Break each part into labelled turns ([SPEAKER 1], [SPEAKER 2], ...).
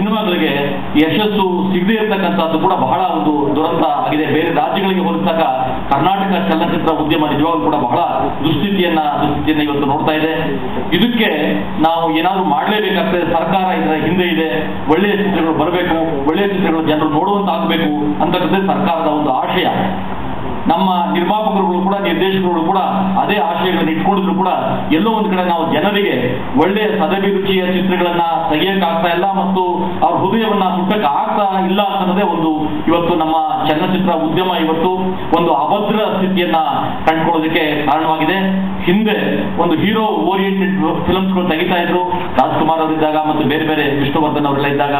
[SPEAKER 1] ಸಿನಿಮಾಗಳಿಗೆ ಯಶಸ್ಸು ಸಿಗದೇ ಇರತಕ್ಕಂಥದ್ದು ಕೂಡ ಬಹಳ ಒಂದು ದುರಂತ ಆಗಿದೆ. ಬೇರೆ ರಾಜ್ಯಗಳಿಗೆ ಹೋಲಿಸಿದಾಗ ಕರ್ನಾಟಕ ಚಲನಚಿತ್ರ ಉದ್ಯಮ ನಿಜವಾಗ್ಲೂ ಕೂಡ ಬಹಳ ದುಸ್ಥಿತಿಯನ್ನ ಇವತ್ತು ನೋಡ್ತಾ ಇದೆ. ಇದಕ್ಕೆ ನಾವು ಏನಾದ್ರು ಮಾಡಲೇಬೇಕಾಗ್ತದೆ. ಸರ್ಕಾರ ಇದರ ಹಿಂದೆ ಇದೆ. ಒಳ್ಳೆಯ ಚಿತ್ರಗಳು ಬರಬೇಕು, ಒಳ್ಳೆಯ ಚಿತ್ರಗಳು ಜನರು ನೋಡುವಂತ ಆಗಬೇಕು ಅಂತಕ್ಕಂಥದ್ದೇ ಸರ್ಕಾರದ ಒಂದು ಆಶಯ. ನಮ್ಮ ನಿರ್ಮಾಪಕರುಗಳು ಕೂಡ ನಿರ್ದೇಶಕರುಗಳು ಕೂಡ ಅದೇ ಆಶಯಗಳನ್ನು ಇಟ್ಕೊಂಡಿದ್ರು ಕೂಡ ಎಲ್ಲೋ ಒಂದು ಕಡೆ ನಾವು ಜನರಿಗೆ ಒಳ್ಳೆಯ ಸದಭಿರುಚಿಯ ಚಿತ್ರಗಳನ್ನ ತೆಗೆಯಕ್ಕಾಗ್ತಾ ಇಲ್ಲ ಮತ್ತು ಅವ್ರ ಹೃದಯವನ್ನ ಮುಟ್ಟಕ್ಕೆ ಆಗ್ತಾ ಇಲ್ಲ ಅನ್ನೋದೇ ಒಂದು ಇವತ್ತು ನಮ್ಮ ಚಲನಚಿತ್ರ ಉದ್ಯಮ ಇವತ್ತು ಒಂದು ಅಭದ್ರ ಸ್ಥಿತಿಯನ್ನ ಕಂಡುಕೊಳ್ಳೋದಕ್ಕೆ ಕಾರಣವಾಗಿದೆ. ಹಿಂದೆ ಒಂದು ಹೀರೋ ಓರಿಯೆಂಟೆಡ್ ಫಿಲ್ಮ್ಸ್ಗಳು ತೆಗಿತಾ ಇದ್ರು ರಾಜ್ಕುಮಾರ್ ಅವರಿದ್ದಾಗ ಮತ್ತು ಬೇರೆ ಬೇರೆ ವಿಷ್ಣುವರ್ಧನ್ ಅವರೆಲ್ಲ ಇದ್ದಾಗ.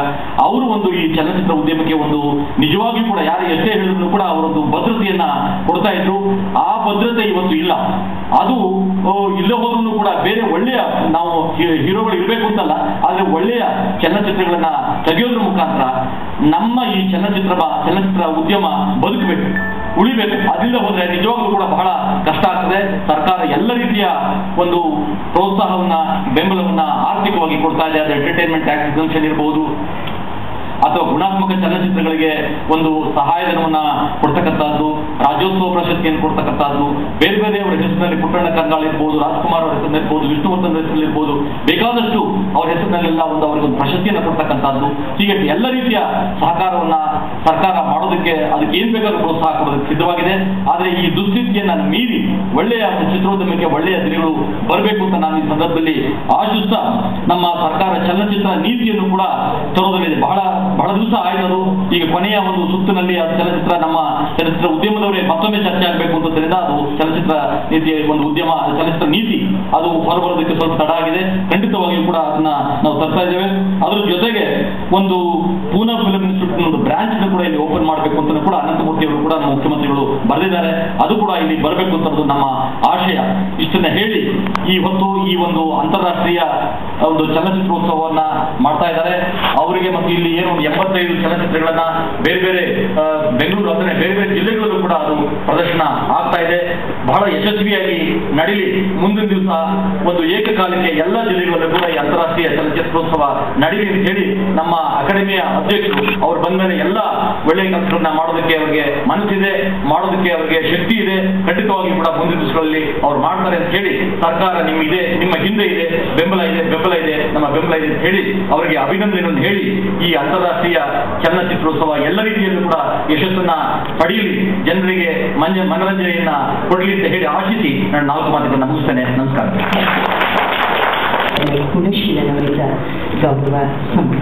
[SPEAKER 1] ಅವರು ಒಂದು ಈ ಚಲನಚಿತ್ರ ಉದ್ಯಮಕ್ಕೆ ಒಂದು ನಿಜವಾಗಿಯೂ ಕೂಡ ಯಾರು ಎಷ್ಟೇ ಹೇಳಿದ್ರು ಕೂಡ ಅವರೊಂದು ಭದ್ರತೆಯನ್ನ ಕೊಡ್ತಾ ಇದ್ರು. ಆ ಭದ್ರತೆ ಇವತ್ತು ಇಲ್ಲ. ಅದು ಇಲ್ಲೇ ಹೋದ್ರೂ ಕೂಡ ಬೇರೆ ಒಳ್ಳೆಯ ನಾವು ಹೀರೋಗಳು ಇರಬೇಕು ಅಂತಲ್ಲ, ಆದ್ರೆ ಒಳ್ಳೆಯ ಚಲನಚಿತ್ರಗಳನ್ನ ತೆಗೆಯೋದ್ರ ಮುಖಾಂತರ ನಮ್ಮ ಈ ಚಲನಚಿತ್ರ ಉದ್ಯಮ ಬದುಕಬೇಕು, ಉಳಿಬೇಕು. ಅದಿಲ್ಲ ಹೋದ್ರೆ ನಿಜವಾಗ್ಲೂ ಕೂಡ ಬಹಳ ಕಷ್ಟ ಆಗ್ತದೆ. ಸರ್ಕಾರ ಎಲ್ಲ ರೀತಿಯ ಒಂದು ಪ್ರೋತ್ಸಾಹವನ್ನ ಬೆಂಬಲವನ್ನ ಆರ್ಥಿಕವಾಗಿ ಕೊಡ್ತಾ ಇದೆ. ಅದು ಎಂಟರ್ಟೈನ್ಮೆಂಟ್ ಟ್ಯಾಕ್ಸ್ ಎಕ್ಸಂಪ್ಷನ್ ಇರಬಹುದು ಅಥವಾ ಗುಣಾತ್ಮಕ ಚಲನಚಿತ್ರಗಳಿಗೆ ಒಂದು ಸಹಾಯಧನವನ್ನ ಕೊಡ್ತಕ್ಕಂಥದ್ದು, ರಾಜ್ಯೋತ್ಸವ ಪ್ರಶಸ್ತಿಯನ್ನು ಕೊಡ್ತಕ್ಕಂಥದ್ದು, ಬೇರೆ ಬೇರೆಯವರ ಹೆಸರಿನಲ್ಲಿ ಪುಟ್ಟಣ್ಣ ಕರ್ನಾಳ್ ಇರ್ಬೋದು, ರಾಜ್ಕುಮಾರ್ ಅವರ ಹೆಸರಿನಲ್ಲಿರ್ಬೋದು, ವಿಷ್ಣುವರ್ಧನ್ ಹೆಸರಲ್ಲಿ ಇರ್ಬೋದು, ಬೇಕಾದಷ್ಟು ಅವರ ಹೆಸರಿನಲ್ಲೆಲ್ಲ ಅವರಿಗೊಂದು ಪ್ರಶಸ್ತಿಯನ್ನು ಕೊಡ್ತಕ್ಕಂಥದ್ದು. ಹೀಗೆ ಎಲ್ಲ ರೀತಿಯ ಸಹಕಾರವನ್ನ ಸರ್ಕಾರ ಮಾಡೋದಕ್ಕೆ ಅದಕ್ಕೆ ಏನ್ ಬೇಕಾದ್ರೂ ಪ್ರೋತ್ಸಾಹ ಕೊಡೋದಕ್ಕೆ ಸಿದ್ಧವಾಗಿದೆ. ಆದ್ರೆ ಈ ದುಸ್ಥಿತಿಯನ್ನ ಮೀರಿ ಒಳ್ಳೆಯ ಚಿತ್ರೋದ್ಯಮಕ್ಕೆ ಒಳ್ಳೆಯ ದಿನಗಳು ಬರಬೇಕು ಅಂತ ನಾನು ಈ ಸಂದರ್ಭದಲ್ಲಿ ಆಶಿಸ್ತಾ ನಮ್ಮ ಸರ್ಕಾರ ಚಲನಚಿತ್ರ ನೀತಿಯನ್ನು ಕೂಡ ತರೋದಲ್ಲಿದೆ. ಬಹಳ ದಿವಸ ಆಯ್ತದು. ಈಗ ಕೊನೆಯ ಒಂದು ಸುತ್ತಿನಲ್ಲಿ ಅದು ಚಲನಚಿತ್ರ ನಮ್ಮ ಚಲನಚಿತ್ರ ಉದ್ಯಮದವರೇ ಮತ್ತೊಮ್ಮೆ ಚರ್ಚೆ ಆಗಬೇಕು ಅಂತಂದ್ರಿಂದ ಅದು ಚಲನಚಿತ್ರ ನೀತಿಯ ಒಂದು ಉದ್ಯಮ ಚಲನಚಿತ್ರ ನೀತಿ ಅದು ಹೊರಬರೋದಕ್ಕೆ ಸ್ವಲ್ಪ ತಡ ಆಗಿದೆ. ಖಂಡಿತವಾಗಿಯೂ ಕೂಡ ಅದನ್ನ ನಾವು ತರ್ತಾ ಇದ್ದೇವೆ. ಅದ್ರ ಜೊತೆಗೆ ಒಂದು ಪೂನಾ ಫಿಲ್ಮ್ ಇನ್ಸ್ಟಿಟ್ಯೂಟ್ ಒಂದು ಬ್ರಾಂಚ್ ಕೂಡ ಇಲ್ಲಿ ಓಪನ್ ಮಾಡಬೇಕು ಅಂತ ಕೂಡ ಅನಂತಮೂರ್ತಿ ಅವರು ಕೂಡ ನಮ್ಮ ಮುಖ್ಯಮಂತ್ರಿಗಳು ಬರೆದಿದ್ದಾರೆ. ಅದು ಕೂಡ ಇಲ್ಲಿ ಬರಬೇಕು ಅಂತ ನಮ್ಮ ಆಶಯ. ಇಷ್ಟನ್ನ ಹೇಳಿ ಈ ಹೊತ್ತು ಈ ಒಂದು ಅಂತಾರಾಷ್ಟ್ರೀಯ ಒಂದು ಚಲನಚಿತ್ರೋತ್ಸವವನ್ನ ಮಾಡ್ತಾ ಇದ್ದಾರೆ. ಅವರಿಗೆ ಮತ್ತು ಇಲ್ಲಿ ಏನು 85 ಚಲನಚಿತ್ರಗಳನ್ನ ಬೇರೆ ಬೇರೆ ಬೆಂಗಳೂರು ಅಂದರೆ ಬೇರೆ ಬೇರೆ ಜಿಲ್ಲೆಗಳಲ್ಲೂ ಕೂಡ ಅದು ಪ್ರದರ್ಶನ ಆಗ್ತಾ ಇದೆ. ಬಹಳ ಯಶಸ್ವಿಯಾಗಿ ನಡೀಲಿ. ಮುಂದಿನ ದಿವಸ ಒಂದು ಏಕಕಾಲಕ್ಕೆ ಎಲ್ಲ ಜಿಲ್ಲೆಗಳಲ್ಲೂ ಕೂಡ ಈ ಅಂತಾರಾಷ್ಟ್ರೀಯ ಚಲನಚಿತ್ರೋತ್ಸವ ನಡೀಲಿ ಅಂತ ಹೇಳಿ ನಮ್ಮ ಅಕಾಡೆಮಿಯ ಅಧ್ಯಕ್ಷರು ಅವ್ರು ಬಂದ ಮೇಲೆ ಎಲ್ಲ ಒಳ್ಳೆಯ ಕೆಲಸಗಳನ್ನ ಮಾಡೋದಕ್ಕೆ ಅವರಿಗೆ ಮನಸ್ಸಿದೆ, ಮಾಡೋದಕ್ಕೆ ಅವರಿಗೆ ಶಕ್ತಿ ಇದೆ. ಖಂಡಿತವಾಗಿ ಕೂಡ ಮುಂದಿನ ದಿವಸಗಳಲ್ಲಿ ಅವ್ರು ಮಾಡ್ತಾರೆ ಅಂತ ಹೇಳಿ ಸರ್ಕಾರ ನಿಮ್ಮ ಹಿಂದೆ ಇದೆ, ಬೆಂಬಲ ಇದೆ, ನಮ್ಮ ಬೆಂಬಲ ಇದೆ ಅಂತ ಹೇಳಿ ಅವರಿಗೆ ಅಭಿನಂದನೆಗಳನ್ನು ಹೇಳಿ ಈ ಅಂತಾರಾಷ್ಟ್ರೀಯ ಚಲನಚಿತ್ರೋತ್ಸವ ಎಲ್ಲ ರೀತಿಯಲ್ಲೂ ಕೂಡ ಯಶಸ್ಸನ್ನ ಪಡೆಯಲಿ, ಜನರಿಗೆ ಮನರಂಜನೆಯನ್ನ ಕೊಡಲಿ ಅಂತ ಹೇಳಿ ಆಶಿಸಿ ನಾನು 4 ಮಾತುಗಳನ್ನ ಮುಗಿಸ್ತೇನೆ. ನಮಸ್ಕಾರ.
[SPEAKER 2] ಗುಣಶೀಲನವರಿಂದ ಗೌರವ ಸಂಸ್ಥೆ